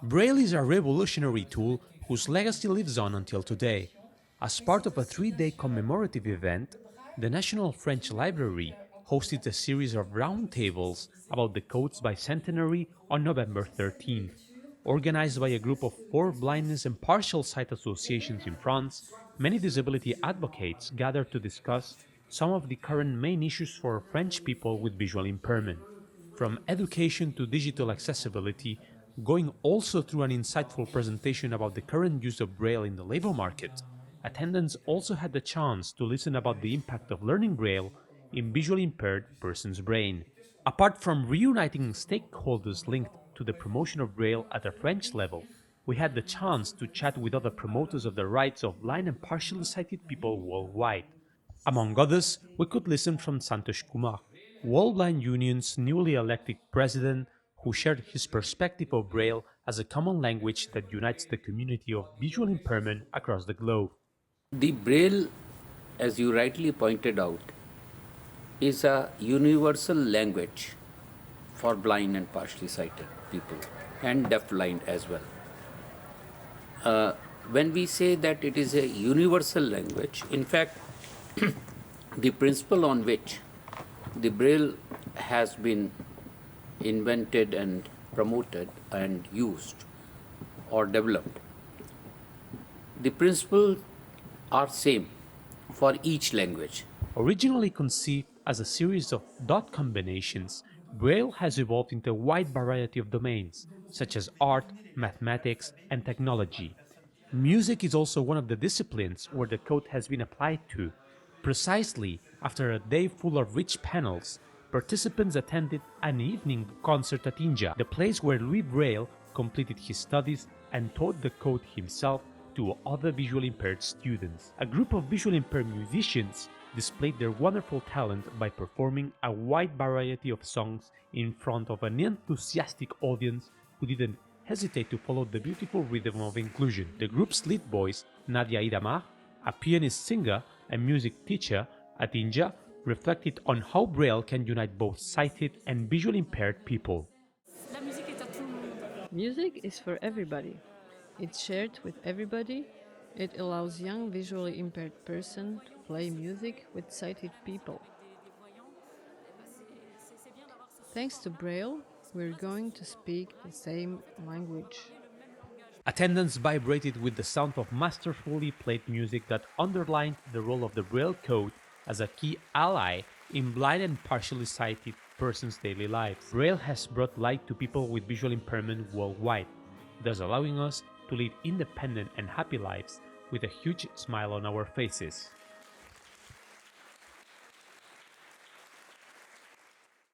Braille is a revolutionary tool whose legacy lives on until today. As part of a 3-day commemorative event, the National French Library hosted a series of roundtables about the code's bicentenary on November 13th. Organized by a group of 4 blindness and partial sight associations in France, many disability advocates gathered to discuss some of the current main issues for French people with visual impairment, from education to digital accessibility, going also through an insightful presentation about the current use of Braille in the labor market. Attendants also had the chance to listen about the impact of learning Braille in visually impaired person's brain. Apart from reuniting stakeholders linked to the promotion of Braille at a French level, we had the chance to chat with other promoters of the rights of blind and partially sighted people worldwide. Among others, we could listen from Santosh Kumar, World Blind Union's newly elected president, who shared his perspective of Braille as a common language that unites the community of visual impairment across the globe. The Braille, as you rightly pointed out, is a universal language for blind and partially sighted people and deafblind as well. When we say that it is a universal language, in fact, the principle on which the Braille has been invented and promoted and used or developed, the principles are same for each language. Originally conceived as a series of dot combinations, Braille has evolved into a wide variety of domains, such as art, mathematics, and technology. Music is also one of the disciplines where the code has been applied to. Precisely after a day full of rich panels, participants attended an evening concert at INJA, the place where Louis Braille completed his studies and taught the code himself to other visually impaired students. A group of visually impaired musicians displayed their wonderful talent by performing a wide variety of songs in front of an enthusiastic audience who didn't hesitate to follow the beautiful rhythm of inclusion. The group's lead voice, Nadia Idamar, a pianist singer and music teacher at INJA, reflected on how Braille can unite both sighted and visually impaired people. Music is for everybody. It's shared with everybody. It allows young visually impaired person to play music with sighted people. Thanks to Braille, we're going to speak the same language. Attendants vibrated with the sound of masterfully played music that underlined the role of the Braille code as a key ally in blind and partially sighted persons' daily lives. Braille has brought light to people with visual impairment worldwide, thus allowing us to lead independent and happy lives with a huge smile on our faces.